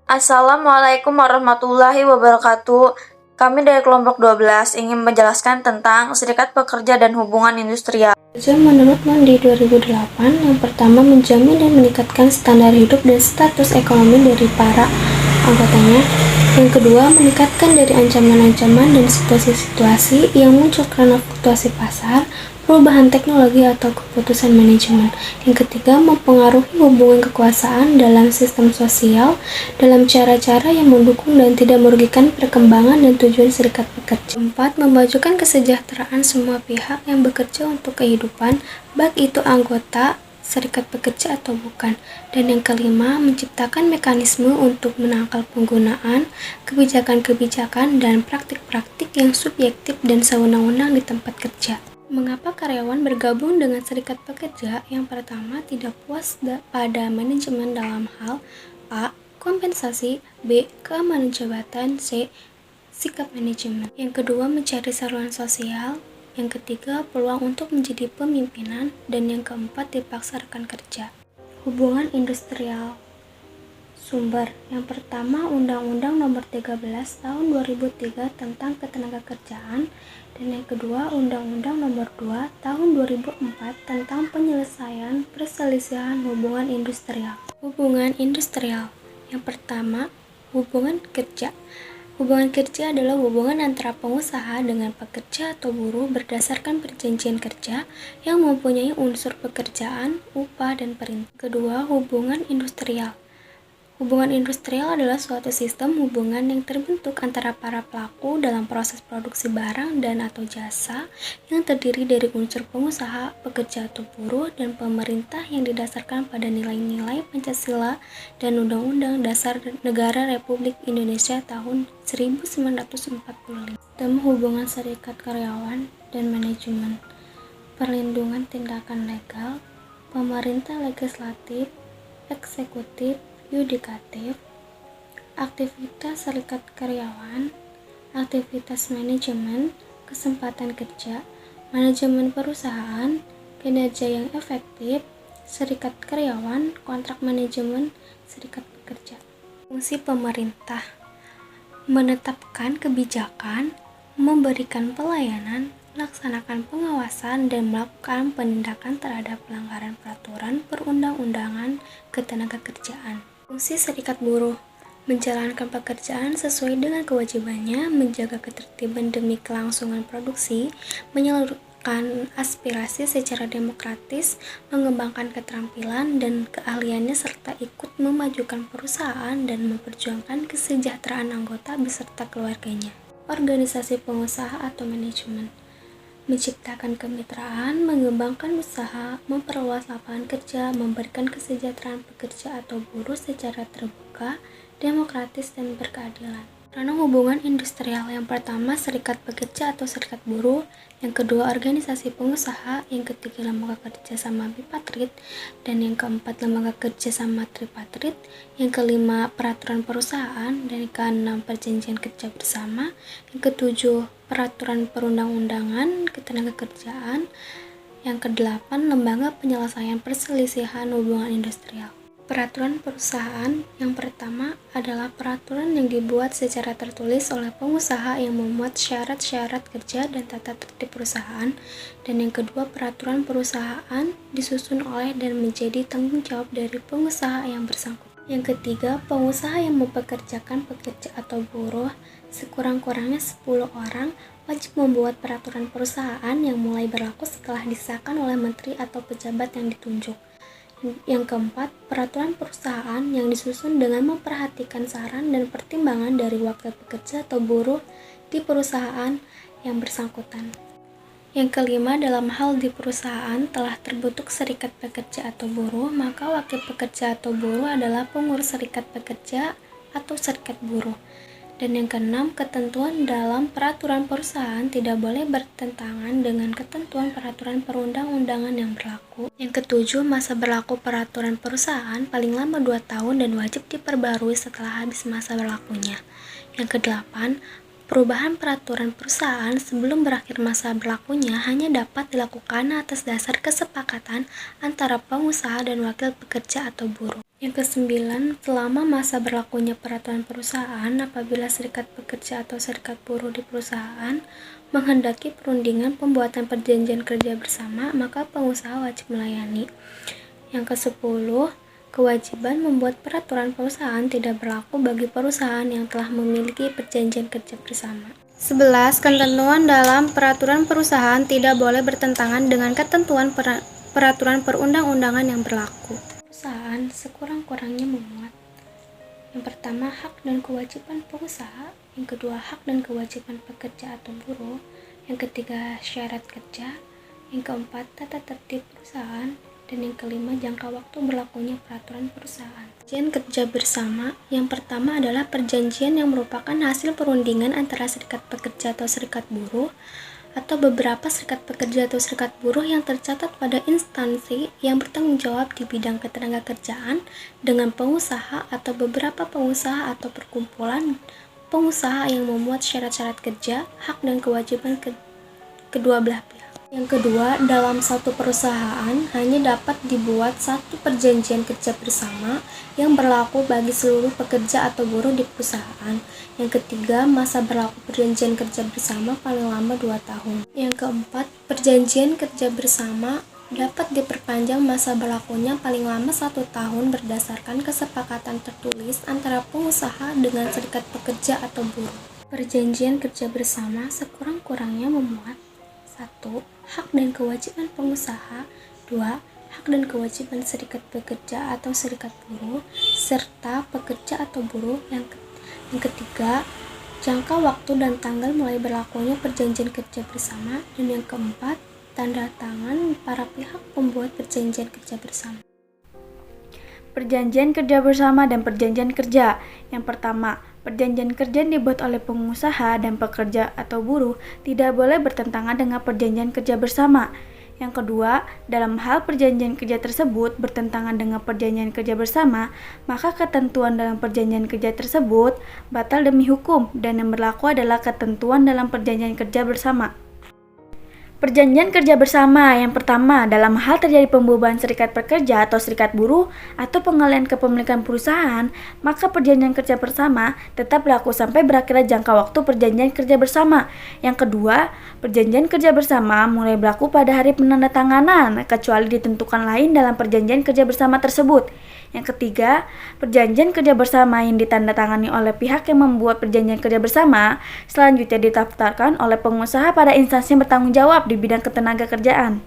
Assalamualaikum warahmatullahi wabarakatuh. Kami dari kelompok 12 ingin menjelaskan tentang Serikat Pekerja dan Hubungan Industrial. Menurut Mondi 2008, yang pertama menjamin dan meningkatkan standar hidup dan status ekonomi dari para anggotanya. Yang kedua, meningkatkan dari ancaman-ancaman dan situasi-situasi yang muncul karena fluktuasi pasar, perubahan teknologi atau keputusan manajemen. Yang ketiga, mempengaruhi hubungan kekuasaan dalam sistem sosial dalam cara-cara yang mendukung dan tidak merugikan perkembangan dan tujuan serikat pekerja. Keempat, memajukan kesejahteraan semua pihak yang bekerja untuk kehidupan, baik itu anggota serikat pekerja atau bukan. Dan yang kelima, menciptakan mekanisme untuk menangkal penggunaan kebijakan-kebijakan dan praktik-praktik yang subjektif dan sewenang-wenang di tempat kerja. Mengapa karyawan bergabung dengan serikat pekerja? Yang pertama, tidak puas pada manajemen dalam hal A. Kompensasi, B. Keamanan jabatan, C. Sikap manajemen. Yang kedua, mencari saluran sosial. Yang ketiga, peluang untuk menjadi pemimpinan. Dan yang keempat, dipaksa rekan kerja. Hubungan industrial. Sumber. Yang pertama, Undang-Undang Nomor 13 Tahun 2003 tentang Ketenagakerjaan. Dan yang kedua, Undang-Undang Nomor 2 Tahun 2004 tentang penyelesaian perselisihan hubungan industrial. Hubungan industrial. Yang pertama, hubungan kerja. Hubungan kerja adalah hubungan antara pengusaha dengan pekerja atau buruh berdasarkan perjanjian kerja yang mempunyai unsur pekerjaan, upah, dan perintah. Kedua, hubungan industrial. Hubungan industrial adalah suatu sistem hubungan yang terbentuk antara para pelaku dalam proses produksi barang dan atau jasa yang terdiri dari unsur pengusaha, pekerja atau buruh, dan pemerintah yang didasarkan pada nilai-nilai Pancasila dan Undang-Undang Dasar Negara Republik Indonesia tahun 1945. Sistem hubungan serikat karyawan dan manajemen, perlindungan tindakan legal, pemerintah legislatif, eksekutif, yudikatif, aktivitas serikat karyawan, aktivitas manajemen, kesempatan kerja, manajemen perusahaan, kinerja yang efektif, serikat karyawan, kontrak manajemen, serikat pekerja. Fungsi pemerintah: menetapkan kebijakan, memberikan pelayanan, melaksanakan pengawasan, dan melakukan penindakan terhadap pelanggaran peraturan perundang-undangan ketenagakerjaan. Fungsi serikat buruh: menjalankan pekerjaan sesuai dengan kewajibannya, menjaga ketertiban demi kelangsungan produksi, menyalurkan aspirasi secara demokratis, mengembangkan keterampilan dan keahliannya serta ikut memajukan perusahaan dan memperjuangkan kesejahteraan anggota beserta keluarganya. Organisasi pengusaha atau manajemen: menciptakan kemitraan, mengembangkan usaha, memperluas lapangan kerja, memberikan kesejahteraan pekerja atau buruh secara terbuka, demokratis, dan berkeadilan. Ranah hubungan industrial: yang pertama, serikat pekerja atau serikat buruh, yang kedua, organisasi pengusaha, yang ketiga, lembaga kerja sama bipartit, dan yang keempat, lembaga kerja sama tripartit, yang kelima, peraturan perusahaan, dan yang keenam, perjanjian kerja bersama, yang ketujuh, peraturan perundang-undangan ketenagakerjaan, yang kedelapan, lembaga penyelesaian perselisihan hubungan industrial. Peraturan perusahaan: yang pertama adalah peraturan yang dibuat secara tertulis oleh pengusaha yang memuat syarat-syarat kerja dan tata tertib perusahaan, dan yang kedua, peraturan perusahaan disusun oleh dan menjadi tanggung jawab dari pengusaha yang bersangkutan. Yang ketiga, pengusaha yang mempekerjakan pekerja atau buruh sekurang-kurangnya 10 orang wajib membuat peraturan perusahaan yang mulai berlaku setelah disahkan oleh menteri atau pejabat yang ditunjuk. Yang keempat, peraturan perusahaan yang disusun dengan memperhatikan saran dan pertimbangan dari wakil pekerja atau buruh di perusahaan yang bersangkutan. Yang kelima, dalam hal di perusahaan telah terbentuk serikat pekerja atau buruh, maka wakil pekerja atau buruh adalah pengurus serikat pekerja atau serikat buruh. Dan yang keenam, ketentuan dalam peraturan perusahaan tidak boleh bertentangan dengan ketentuan peraturan perundang-undangan yang berlaku. Yang ketujuh, masa berlaku peraturan perusahaan paling lama 2 tahun dan wajib diperbarui setelah habis masa berlakunya. Yang kedelapan, perubahan peraturan perusahaan sebelum berakhir masa berlakunya hanya dapat dilakukan atas dasar kesepakatan antara pengusaha dan wakil pekerja atau buruh. Yang kesembilan, selama masa berlakunya peraturan perusahaan, apabila serikat pekerja atau serikat buruh di perusahaan menghendaki perundingan pembuatan perjanjian kerja bersama, maka pengusaha wajib melayani. Yang kesepuluh, kewajiban membuat peraturan perusahaan tidak berlaku bagi perusahaan yang telah memiliki perjanjian kerja bersama. 11. Ketentuan dalam peraturan perusahaan tidak boleh bertentangan dengan ketentuan peraturan perundang-undangan yang berlaku. Perusahaan sekurang-kurangnya memuat: yang pertama, hak dan kewajiban pengusaha; yang kedua, hak dan kewajiban pekerja atau buruh; yang ketiga, syarat kerja; yang keempat, tata tertib perusahaan; dan yang kelima, jangka waktu berlakunya peraturan perusahaan. Perjanjian kerja bersama yang pertama adalah perjanjian yang merupakan hasil perundingan antara serikat pekerja atau serikat buruh atau beberapa serikat pekerja atau serikat buruh yang tercatat pada instansi yang bertanggung jawab di bidang ketenagakerjaan dengan pengusaha atau beberapa pengusaha atau perkumpulan pengusaha yang memuat syarat-syarat kerja, hak dan kewajiban kedua belah pihak. Yang kedua, dalam satu perusahaan hanya dapat dibuat satu perjanjian kerja bersama yang berlaku bagi seluruh pekerja atau buruh di perusahaan. Yang ketiga, masa berlaku perjanjian kerja bersama paling lama 2 tahun. Yang keempat, perjanjian kerja bersama dapat diperpanjang masa berlakunya paling lama 1 tahun berdasarkan kesepakatan tertulis antara pengusaha dengan serikat pekerja atau buruh. Perjanjian kerja bersama sekurang-kurangnya memuat: 1. Hak dan kewajiban pengusaha; 2. Hak dan kewajiban serikat pekerja atau serikat buruh serta pekerja atau buruh. Yang ketiga, jangka waktu dan tanggal mulai berlakunya perjanjian kerja bersama. Dan yang keempat, tanda tangan para pihak pembuat perjanjian kerja bersama. Perjanjian kerja bersama dan perjanjian kerja. Yang pertama, perjanjian kerja yang dibuat oleh pengusaha dan pekerja atau buruh tidak boleh bertentangan dengan perjanjian kerja bersama. Yang kedua, dalam hal perjanjian kerja tersebut bertentangan dengan perjanjian kerja bersama, maka ketentuan dalam perjanjian kerja tersebut batal demi hukum dan yang berlaku adalah ketentuan dalam perjanjian kerja bersama. Perjanjian kerja bersama yang pertama, dalam hal terjadi pembubaran serikat pekerja atau serikat buruh atau pengalihan kepemilikan perusahaan, maka perjanjian kerja bersama tetap berlaku sampai berakhirnya jangka waktu perjanjian kerja bersama. Yang kedua, perjanjian kerja bersama mulai berlaku pada hari penandatanganan kecuali ditentukan lain dalam perjanjian kerja bersama tersebut. Yang ketiga, perjanjian kerja bersama yang ditandatangani oleh pihak yang membuat perjanjian kerja bersama selanjutnya didaftarkan oleh pengusaha pada instansi yang bertanggung jawab di bidang ketenagakerjaan.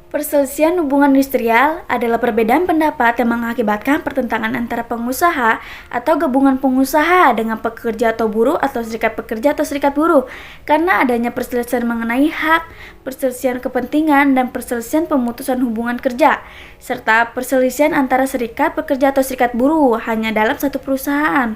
Perselisihan hubungan industrial adalah perbedaan pendapat yang mengakibatkan pertentangan antara pengusaha atau gabungan pengusaha dengan pekerja atau buruh atau serikat pekerja atau serikat buruh karena adanya perselisihan mengenai hak, perselisihan kepentingan, dan perselisihan pemutusan hubungan kerja, serta perselisihan antara serikat pekerja atau serikat buruh hanya dalam satu perusahaan.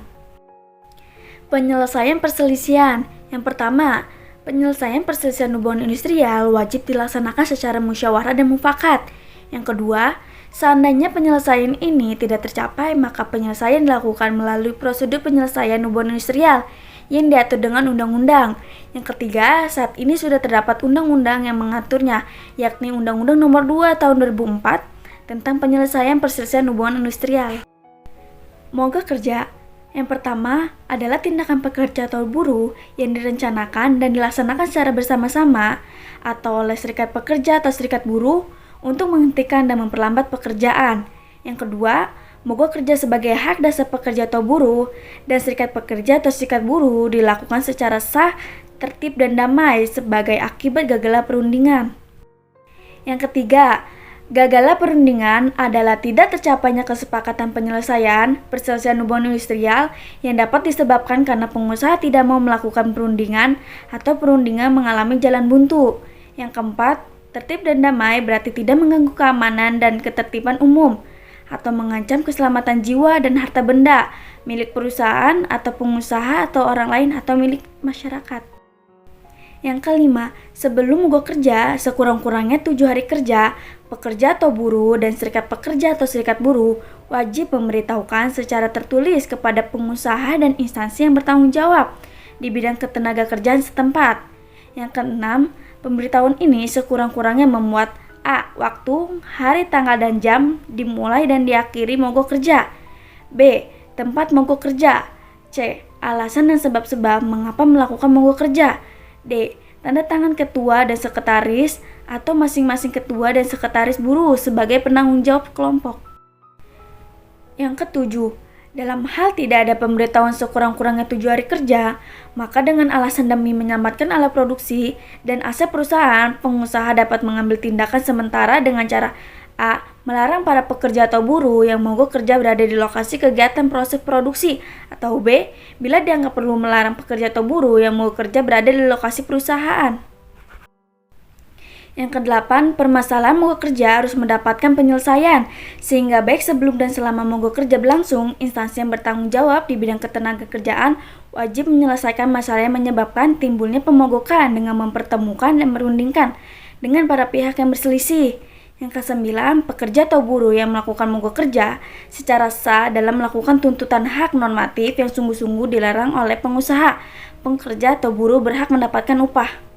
Penyelesaian perselisihan. Yang pertama, penyelesaian perselisihan hubungan industrial wajib dilaksanakan secara musyawarah dan mufakat. Yang kedua, seandainya penyelesaian ini tidak tercapai, maka penyelesaian dilakukan melalui prosedur penyelesaian hubungan industrial yang diatur dengan undang-undang. Yang ketiga, saat ini sudah terdapat undang-undang yang mengaturnya, yakni Undang-Undang Nomor 2 Tahun 2004 tentang penyelesaian perselisihan hubungan industrial. Mogok kerja. Yang pertama adalah tindakan pekerja atau buruh yang direncanakan dan dilaksanakan secara bersama-sama atau oleh serikat pekerja atau serikat buruh untuk menghentikan dan memperlambat pekerjaan. Yang kedua, mogok kerja sebagai hak dasar pekerja atau buruh dan serikat pekerja atau serikat buruh dilakukan secara sah, tertib, dan damai sebagai akibat gagalnya perundingan. Yang ketiga, gagalnya perundingan adalah tidak tercapainya kesepakatan penyelesaian perselisihan hubungan industrial yang dapat disebabkan karena pengusaha tidak mau melakukan perundingan atau perundingan mengalami jalan buntu. Yang keempat, tertib dan damai berarti tidak mengganggu keamanan dan ketertiban umum atau mengancam keselamatan jiwa dan harta benda milik perusahaan atau pengusaha atau orang lain atau milik masyarakat. Yang kelima, sebelum mogok kerja, sekurang-kurangnya 7 hari kerja, pekerja atau buruh dan serikat pekerja atau serikat buruh wajib memberitahukan secara tertulis kepada pengusaha dan instansi yang bertanggung jawab di bidang ketenagakerjaan setempat. Yang keenam, pemberitahuan ini sekurang-kurangnya memuat A. Waktu, hari, tanggal, dan jam dimulai dan diakhiri mogok kerja. B. Tempat mogok kerja. C. Alasan dan sebab-sebab mengapa melakukan mogok kerja. D. Tanda tangan ketua dan sekretaris atau masing-masing ketua dan sekretaris buruh sebagai penanggung jawab kelompok. Yang ketujuh, dalam hal tidak ada pemberitahuan sekurang-kurangnya 7 hari kerja, maka dengan alasan demi menyelamatkan alat produksi dan aset perusahaan, pengusaha dapat mengambil tindakan sementara dengan cara A. Melarang para pekerja atau buruh yang mogok kerja berada di lokasi kegiatan proses produksi, atau B. Bila dianggap perlu melarang pekerja atau buruh yang mogok kerja berada di lokasi perusahaan. Yang kedelapan, permasalahan mogok kerja harus mendapatkan penyelesaian, sehingga baik sebelum dan selama mogok kerja berlangsung, instansi yang bertanggung jawab di bidang ketenagakerjaan wajib menyelesaikan masalah yang menyebabkan timbulnya pemogokan dengan mempertemukan dan merundingkan dengan para pihak yang berselisih. Yang kesembilan, pekerja atau buruh yang melakukan mogok kerja secara sah dalam melakukan tuntutan hak normatif yang sungguh-sungguh dilarang oleh pengusaha. Pekerja atau buruh berhak mendapatkan upah.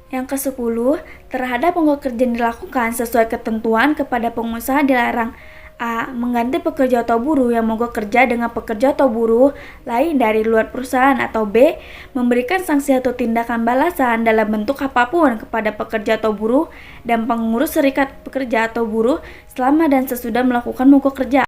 Yang ke-10, terhadap mogok kerja yang dilakukan sesuai ketentuan kepada pengusaha dilarang A. Mengganti pekerja atau buruh yang mogok kerja dengan pekerja atau buruh lain dari luar perusahaan, atau B. Memberikan sanksi atau tindakan balasan dalam bentuk apapun kepada pekerja atau buruh dan pengurus serikat pekerja atau buruh selama dan sesudah melakukan mogok kerja.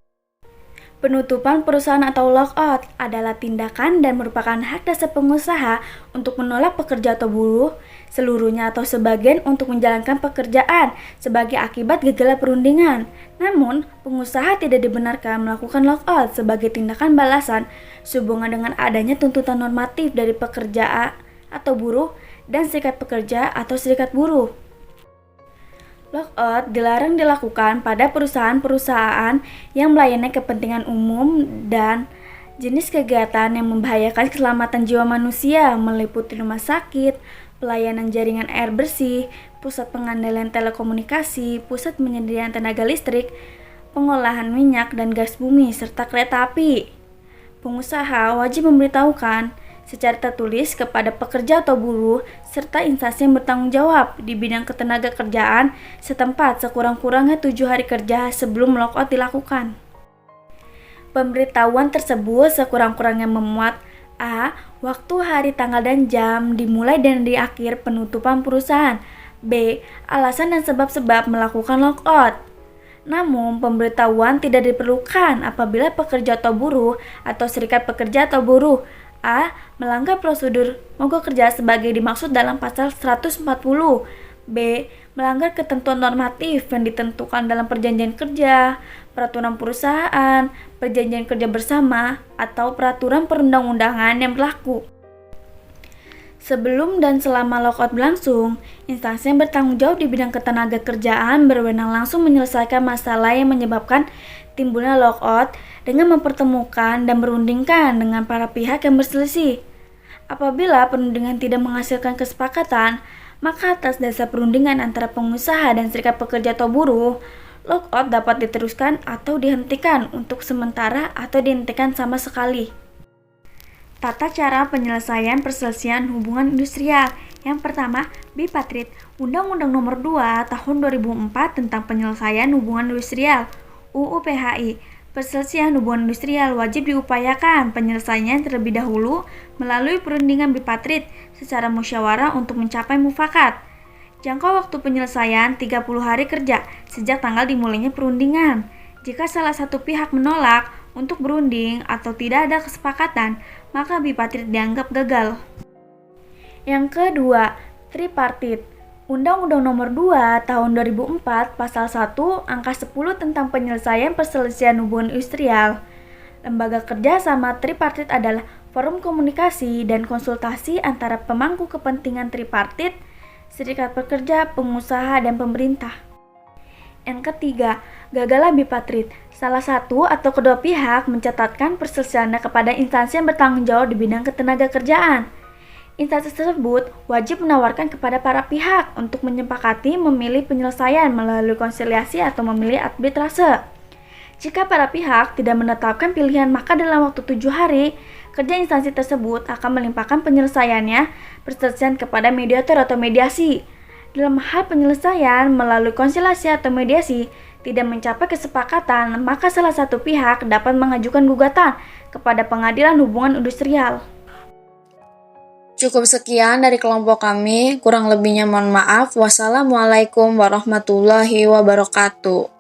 Penutupan perusahaan atau lockout adalah tindakan dan merupakan hak dasar pengusaha untuk menolak pekerja atau buruh seluruhnya atau sebagian untuk menjalankan pekerjaan sebagai akibat gagalnya perundingan. Namun, pengusaha tidak dibenarkan melakukan lockout sebagai tindakan balasan sehubungan dengan adanya tuntutan normatif dari pekerja atau buruh dan serikat pekerja atau serikat buruh. Lockout dilarang dilakukan pada perusahaan-perusahaan yang melayani kepentingan umum dan jenis kegiatan yang membahayakan keselamatan jiwa manusia meliputi rumah sakit, pelayanan jaringan air bersih, pusat pengandalian telekomunikasi, pusat penyediaan tenaga listrik, pengolahan minyak dan gas bumi, serta kereta api. Pengusaha wajib memberitahukan secara tertulis kepada pekerja atau buruh serta instansi yang bertanggung jawab di bidang ketenagakerjaan setempat sekurang-kurangnya 7 hari kerja sebelum lockout dilakukan. Pemberitahuan tersebut sekurang-kurangnya memuat A. Waktu, hari, tanggal, dan jam dimulai dan diakhir penutupan perusahaan. B. Alasan dan sebab-sebab melakukan lockout. Namun, pemberitahuan tidak diperlukan apabila pekerja atau buruh atau serikat pekerja atau buruh A. Melanggar prosedur mogok kerja sebagai dimaksud dalam pasal 140. B. Melanggar ketentuan normatif yang ditentukan dalam perjanjian kerja, peraturan perusahaan, perjanjian kerja bersama, atau peraturan perundang-undangan yang berlaku. Sebelum dan selama lockout berlangsung, instansi yang bertanggung jawab di bidang ketenagakerjaan berwenang langsung menyelesaikan masalah yang menyebabkan timbulnya lockout dengan mempertemukan dan berundingkan dengan para pihak yang berselisih. Apabila perundingan tidak menghasilkan kesepakatan, maka atas dasar perundingan antara pengusaha dan serikat pekerja atau buruh, lockout dapat diteruskan atau dihentikan untuk sementara atau dihentikan sama sekali. Tata cara penyelesaian perselisihan hubungan industrial. Yang pertama, Bipartit, Undang-Undang Nomor 2 Tahun 2004 tentang penyelesaian hubungan industrial. UU PHI, perselisihan hubungan industrial wajib diupayakan penyelesaiannya terlebih dahulu melalui perundingan bipartit secara musyawarah untuk mencapai mufakat. Jangka waktu penyelesaian 30 hari kerja sejak tanggal dimulainya perundingan. Jika salah satu pihak menolak untuk berunding atau tidak ada kesepakatan, maka bipartit dianggap gagal. Yang kedua, tripartit. Undang-Undang Nomor 2 Tahun 2004 Pasal 1 Angka 10 tentang penyelesaian perselisihan hubungan industrial. Lembaga kerja sama tripartit adalah forum komunikasi dan konsultasi antara pemangku kepentingan tripartit, serikat pekerja, pengusaha, dan pemerintah. Yang ketiga, gagalnya bipartit. Salah satu atau kedua pihak mencatatkan perselisihannya kepada instansi yang bertanggung jawab di bidang ketenagakerjaan. Instansi tersebut wajib menawarkan kepada para pihak untuk menyepakati memilih penyelesaian melalui konsiliasi atau memilih arbitrase. Jika para pihak tidak menetapkan pilihan, maka dalam waktu 7 hari kerja instansi tersebut akan melimpahkan penyelesaiannya perselisihan kepada mediator atau mediasi. dalam hal penyelesaian melalui konsilasi atau mediasi tidak mencapai kesepakatan, maka salah satu pihak dapat mengajukan gugatan kepada pengadilan hubungan industrial. Cukup sekian dari kelompok kami, kurang lebihnya mohon maaf. Wassalamualaikum warahmatullahi wabarakatuh.